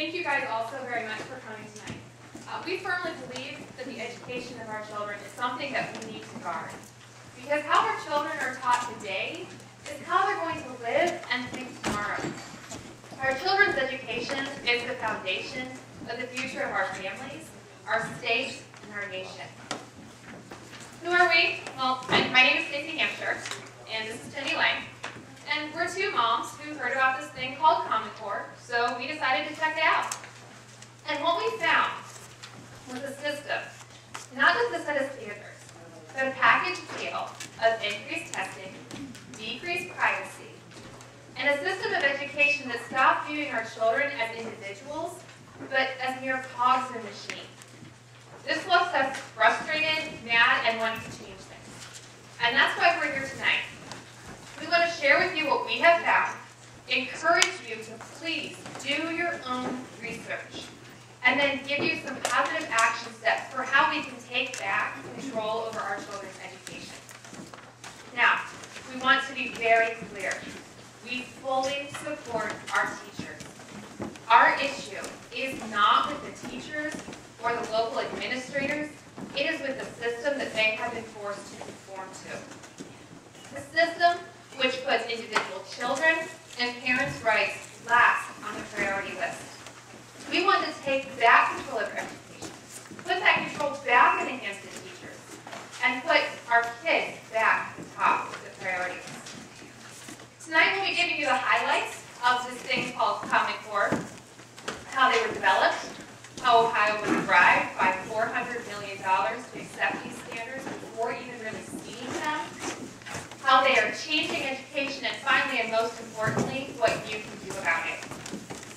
Thank you guys all so very much for coming tonight. We firmly believe that the education of our children is something that we need to guard. Because how our children are taught today is how they're going to live and think tomorrow. Our children's education is the foundation of the future of our families, our state, and our nation. Who are we? Well, my name is Stacey Hampshire, and this is Jenny Lang. And we're two moms who heard about this thing called Common Core, so we decided to check it out. And what we found was a system, not just a set of standards, but a package deal of increased testing, decreased privacy, and a system of education that stopped viewing our children as individuals, but as mere cogs in a machine. This left us frustrated, mad, and wanting to change things. And that's why we're here tonight. We want to share with you what we have found, encourage you to please do your own research, and then give you some positive action steps for how we can take back control over our children's education. Now, we want to be very clear. We fully support our teachers. Our issue is not with the teachers or the local administrators. It is with the system that they have been forced to conform to. The system which puts individual children and parents' rights last on the priority list. We want to take back control of our education, put that control back in the hands of the teachers, and put our kids back at the top of the priority list. Tonight we'll be giving you the highlights of this thing called Common Core, how they were developed, how Ohio was bribed by $400 million to accept these standards before even really seeing them, how they are changing education, and finally, and most importantly, what you can do about it.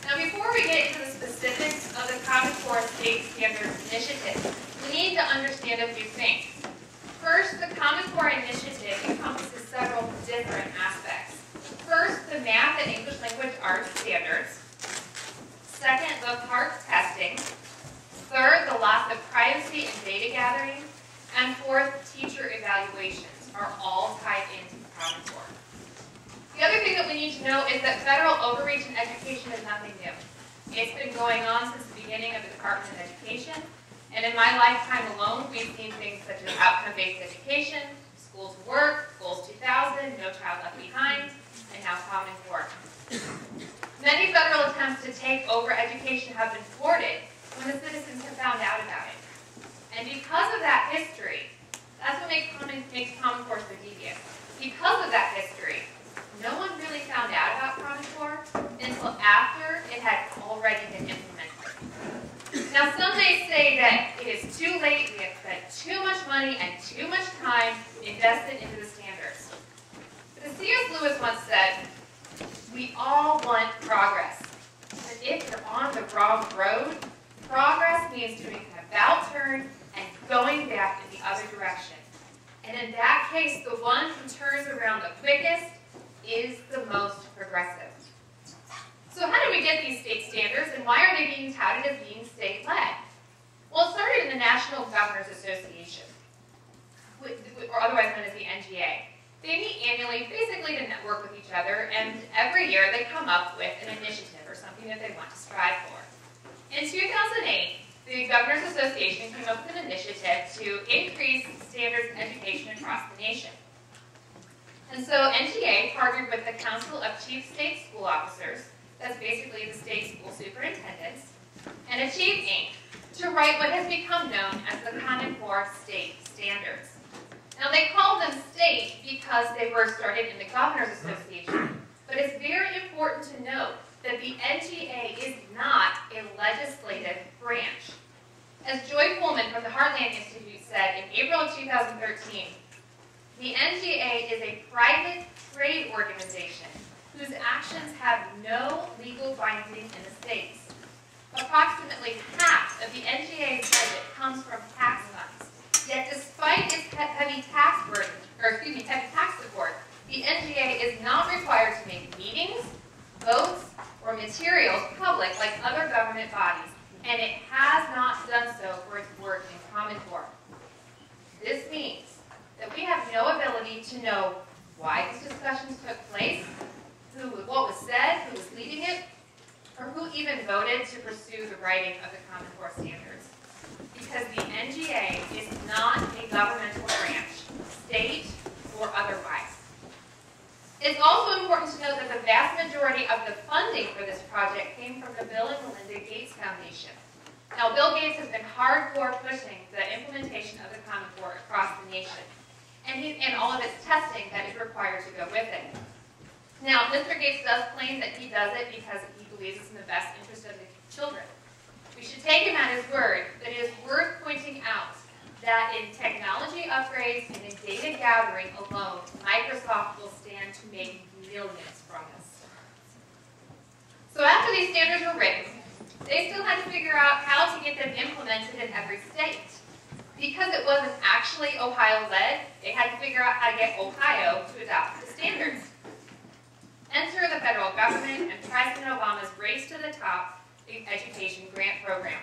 Now, before we get into the specifics of the Common Core State Standards Initiative, we need to understand a few things. First, the Common Core Initiative encompasses several different aspects. First, the math and English language arts standards. Second, the PARCC testing. Third, the loss of privacy and data gathering. And fourth, teacher evaluations are all tied into the Common Core. The other thing that we need to know is that federal overreach in education is nothing new. It's been going on since the beginning of the Department of Education, and in my lifetime alone, we've seen things such as outcome-based education, School to Work, Goals 2000, No Child Left Behind, and now Common Core. Many federal attempts to take over education have been thwarted when the citizens have found out about it. And because of that history, that's what makes Common Core so devious. Because of that history, no one really found out about Common Core until after it had already been implemented. Now, some may say that it is too late, we have spent too much money and too much time invested into the standards. But as C.S. Lewis once said, we all want progress. But if you're on the wrong road, progress means doing an about turn and going back in the other direction. And in that case, the one who turns around the quickest is the most progressive. So how did we get these state standards, and why are they being touted as being state-led? Well, it started in the National Governors Association, or otherwise known as the NGA. They meet annually, basically to network with each other, and every year they come up with an initiative or something that they want to strive for. In 2008, the Governors Association came up with an initiative to increase standards in education across the nation. And so NGA partnered with the Council of Chief State School Officers, that's basically the state school superintendents, and Achieve Inc. to write what has become known as the Common Core State Standards. Now they called them state because they were started in the Governors Association, but it's very important to note that the NGA is not a legislative branch. As Joy Pullman from the Heartland Institute said in April of 2013, the NGA is a private trade organization whose actions have no legal binding in the states. Approximately half of the NGA's budget comes from tax funds. Yet despite its heavy tax burden, heavy tax support, the NGA is not required to make meetings, votes, or materials public like other government bodies, and it has not done so for its work in Common Core. This means that we have no ability to know why these discussions took place, what was said, who was leading it, or who even voted to pursue the writing of the Common Core standards. Because the NGA is not a governmental branch, state or otherwise. It's also important to note that the vast majority of the funding for this project came from the Bill and Melinda Gates Foundation. Now, Bill Gates has been hardcore pushing the implementation of the Common Core across the nation, and all of its testing that is required to go with it. Now, Mr. Gates does claim that he does it because he believes it's in the best interest of the children. We should take him at his word, but it is worth pointing out that in technology upgrades and in data gathering alone, Microsoft will stand to make millions from this. So after these standards were written, they still had to figure out how to get them implemented in every state. Because it wasn't actually Ohio-led, they had to figure out how to get Ohio to adopt the standards. Enter the federal government and President Obama's race to the top, the education grant program.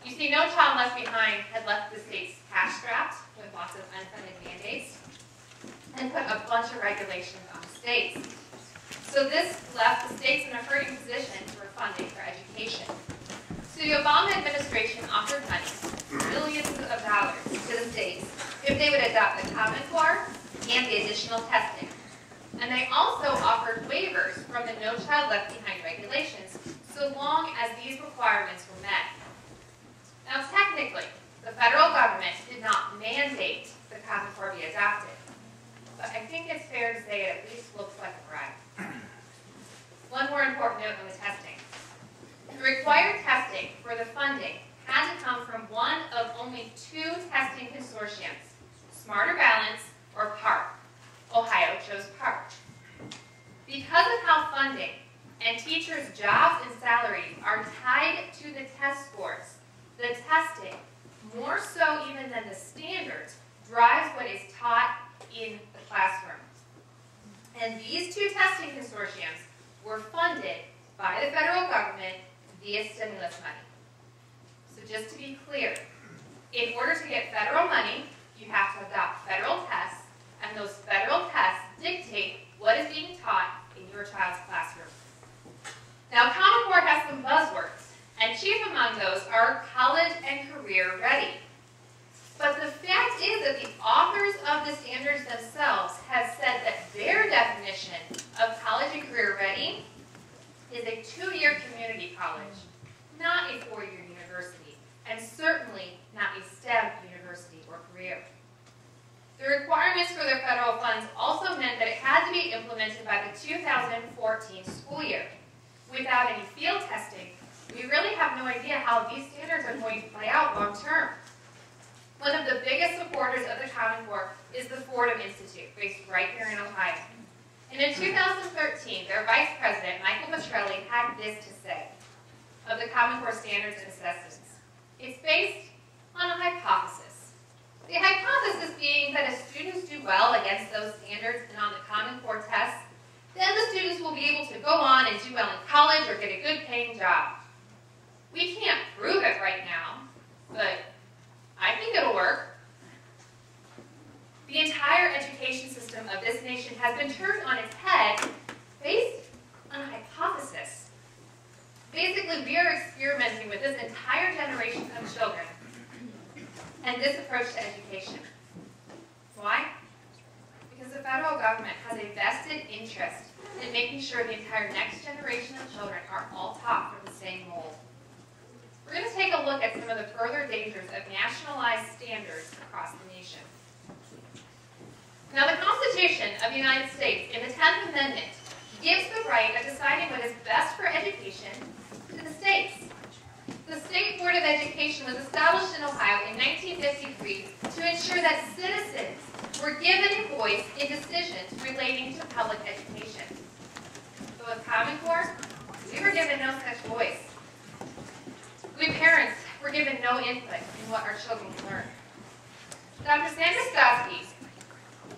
You see, No Child Left Behind had left the states cash-strapped with lots of unfunded mandates and put a bunch of regulations on the states. So this left the states in a hurting position for funding for education. So the Obama administration offered money, billions of dollars, to the states if they would adopt the Common Core and the additional testing. And they also offered waivers from the No Child Left Behind regulations, so long as these requirements were met. Now, technically, the federal government did not mandate the Common Core be adopted, but I think it's fair to say it at least looks like a bribe. One more important note on the testing. The required testing for the funding had to come from one of only two testing consortiums, Smarter Balance or PARC. Ohio chose PARC. Because of how funding and teachers' jobs and salaries are tied to the test scores, the testing, more so even than the standards, drives what is taught in the classroom. And these two testing consortiums were funded by the federal government via stimulus money. So just to be clear, in order to get federal money, you have to adopt federal tests, and those federal tests dictate what is being taught in your child's classroom. Now, Common Core has some buzzwords, and chief among those are college and career ready. But the fact is that the authors of the standards themselves have said that their definition of college and career ready is a 2-year community college, not a 4-year university, and certainly not a STEM university or career. The requirements for the federal funds also meant that it had to be implemented by the 2014 school year. Without any field testing, we really have no idea how these standards are going to play out long term. One of the biggest supporters of the Common Core is the Fordham Institute, based right here in Ohio. And in 2013, their vice president, Michael Petrelli, had this to say of the Common Core standards and assessments. It's based on a hypothesis. The hypothesis being that if students do well against those standards and on the Common Core tests, then the students will be able to go on and do well in college or get a good paying job. We can't prove it right now, but I think it'll work. The entire education system of this nation has been turned on its head based on a hypothesis. Basically, we are experimenting with this entire generation of children and this approach to education. Why? Because the federal government has a vested interest in making sure the entire next generation of children are all taught from the same mold. We're going to take a look at some of the further dangers of nationalized standards across the nation. Now, the Constitution of the United States, in the 10th Amendment, gives the right of deciding what is best for education to the states. The State Board of Education was established in Ohio in 1953 to ensure that citizens were given a voice in decisions relating to public education. But with Common Core, we were given no such voice. We parents were given no input in what our children learn. Dr. Sandra Stosky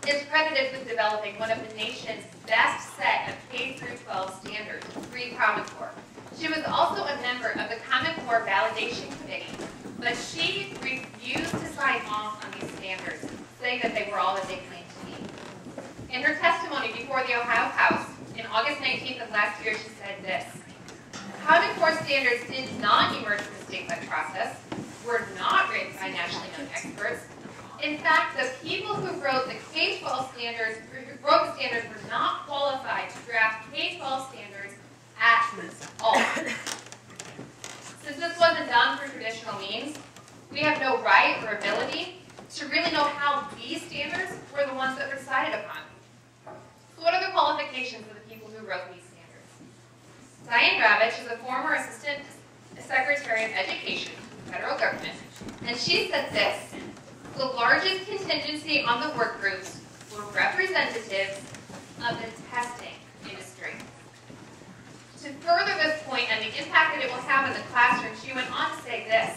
is credited with developing one of the nation's best set of K-12 standards, pre-Common Core. She was also a member of the Common Core Validation Committee, but she refused to sign off on these standards, saying that they were all that they claimed to be. In her testimony before the Ohio House, in August 19th of last year, she said this: Common Core standards did not emerge from the statewide process, were not written by nationally known experts. In fact, the people who wrote the K-12 standards, were not qualified to draft K-12 standards at all. Since this wasn't done through traditional means, we have no right or ability to really know how these standards were the ones that were decided upon. So what are the qualifications of the people who wrote these standards? Diane Ravitch is a former Assistant Secretary of Education, federal government, and she said this: the largest contingency on the work groups were representatives of the testing industry. To further this point and the impact that it will have in the classroom, she went on to say this: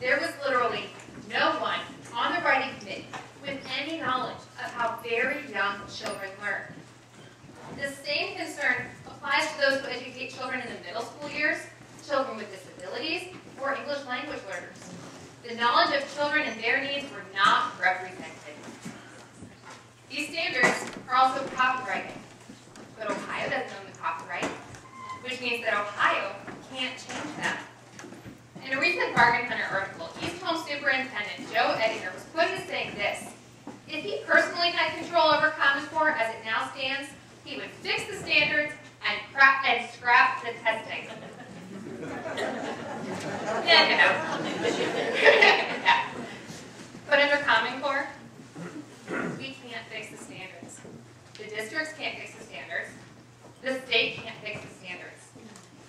there was literally no one on the writing committee with any knowledge of how very young children learn. The same concern applies to those who educate children in the middle school years, children with disabilities, or English language learners. The knowledge of children and their needs were not represented. These standards are also copyrighted, but Ohio doesn't own the copyright, which means that Ohio can't change them. In a recent Bargain Hunter article, East Home Superintendent Joe Edinger was quoted as saying this: if he personally had control over Common Core as it now stands, he would fix the standards and scrap the testing. But under Common Core, we can't fix the standards. The districts can't fix the standards. The state can't fix the standards.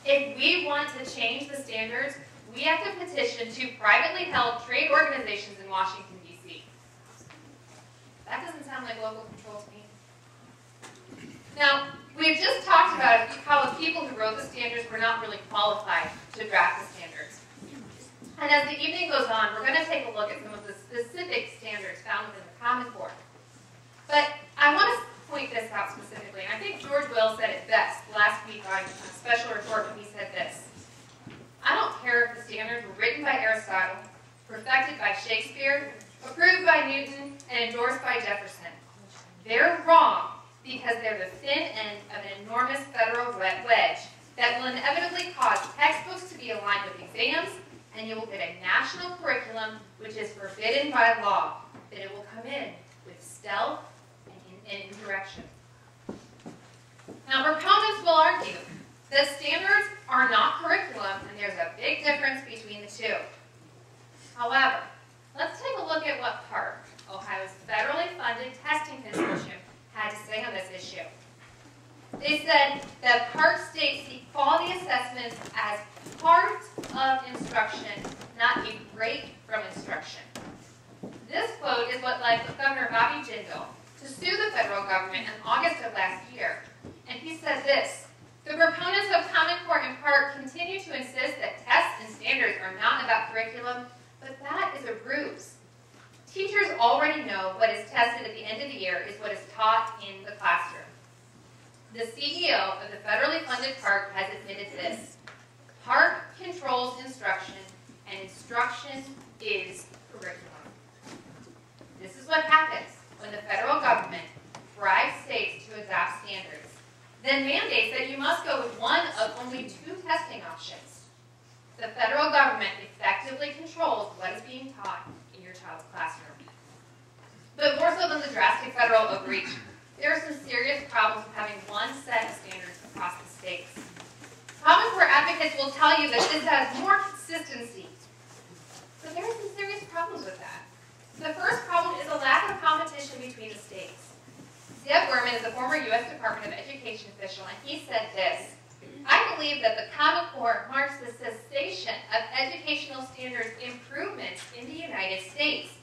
If we want to change the standards, we have to petition two privately held trade organizations in Washington, D.C. That doesn't sound like local control to me. Now, we've just talked about how the people who wrote the standards were not really qualified to draft the standards. And as the evening goes on, we're going to take a look at some of the specific standards found within the Common Core. But I want to point this out specifically, and I think George Will said it best last week on a special report when he said this: I don't care if the standards were written by Aristotle, perfected by Shakespeare, approved by Newton, and endorsed by Jefferson. They're wrong because they're the thin end of an enormous federal wedge that will inevitably cause textbooks to be aligned with exams, and you will get a national curriculum which is forbidden by law, that it will come in with stealth and indirection. Now, proponents will argue that standards are not curriculum, and there's a big difference between the two. However, let's take a look at what PARC, Ohio's federally funded testing consortium, had to say on this issue. They said that PARC states see quality assessments as part of instruction, not a break from instruction. This quote is what led Governor Bobby Jindal to sue the federal government in August of last year. And he said this: the proponents of Common Core and PARC continue to insist that tests and standards are not about curriculum, but that is a ruse. Teachers already know what is tested at the end of the year is what is taught in the classroom. The CEO of the federally funded PARC has admitted this: PARC controls instruction, and instruction is curriculum. This is what happens when the federal government bribes states to adopt standards, then mandates that you must go with one of only two testing options. The federal government effectively controls what is being taught in your child's classroom. But more so than the drastic federal overreach, there are some serious problems with having one set of standards across the states. Common Core advocates will tell you that this has more consistency, but there are some serious problems with that. The first problem is a lack of competition between the states. Deb Werman is a former U.S. Department of Education official, and he said this: I believe that the Common Core marks the cessation of educational standards improvements in the United States,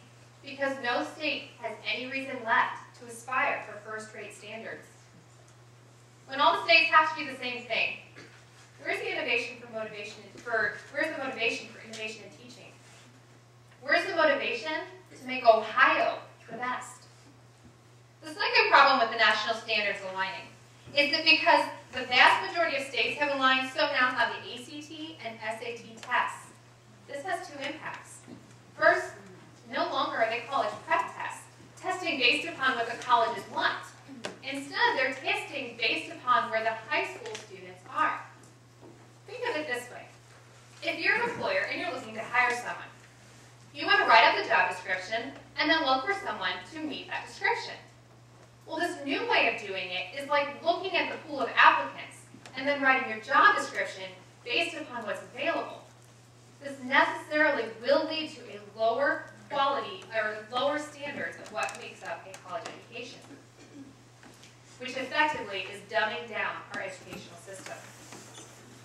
because no state has any reason left to aspire for first-rate standards. When all the states have to be the same thing, where's the motivation for innovation in teaching? Where's the motivation to make Ohio the best? The second problem with the national standards aligning is that because the vast majority of states have aligned, so now have the ACT and SAT tests. This has two impacts. First, no longer are they college prep tests, testing based upon what the colleges want. Instead, they're testing based upon where the high school students are. Think employer and you're looking to hire someone. You want to write up the job description and then look for someone to meet that description. Well, this new way of doing it is like looking at the pool of applicants and then writing your job description based upon what's available. This necessarily will lead to a lower quality or lower standards of what makes up a college education, which effectively is dumbing down our educational system.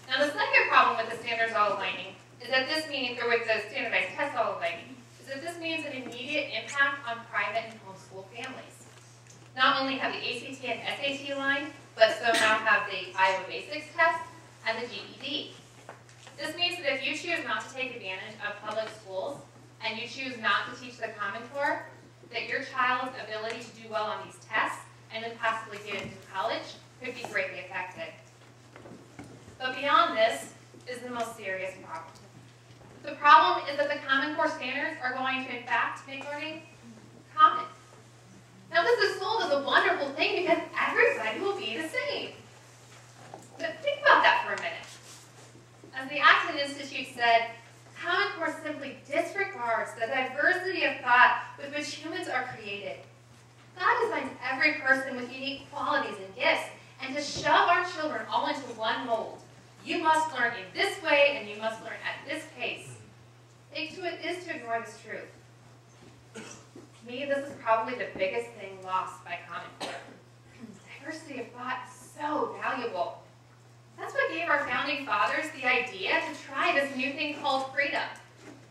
Now, the second problem with the standards all aligning is that this means, or with the standardized tests all aligning, is that this means an immediate impact on private and homeschool families. Not only have the ACT and SAT aligned, but so now have the Iowa Basics test and the GED. This means that if you choose not to take advantage of public schools and you choose not to teach the Common Core, that your child's ability to do well on these tests and then possibly get into college could be greatly affected. But beyond this is the most serious problem. The problem is that the Common Core standards are going to, in fact, make learning common. Now, this is sold as a wonderful thing because everybody will be the same. But think about that for a minute. As the Acton Institute said, Common Core simply disregards the diversity of thought with which humans are created. God designs every person with unique qualities and gifts, and to shove our children all into one mold, you must learn in this way and you must learn at this pace, is to ignore this truth. To me, this is probably the biggest thing lost by Common Core. Diversity of thought is so valuable. That's what gave our founding fathers the idea to try this new thing called freedom.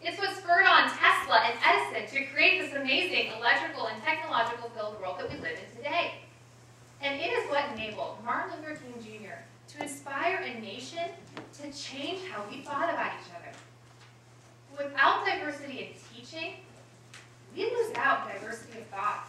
It's what spurred on Tesla and Edison to create this amazing electrical and technological filled world that we live in today. And it is what enabled Martin Luther King Jr. to inspire a nation to change how we thought about each other. Without diversity in teaching, we lose out diversity of thought.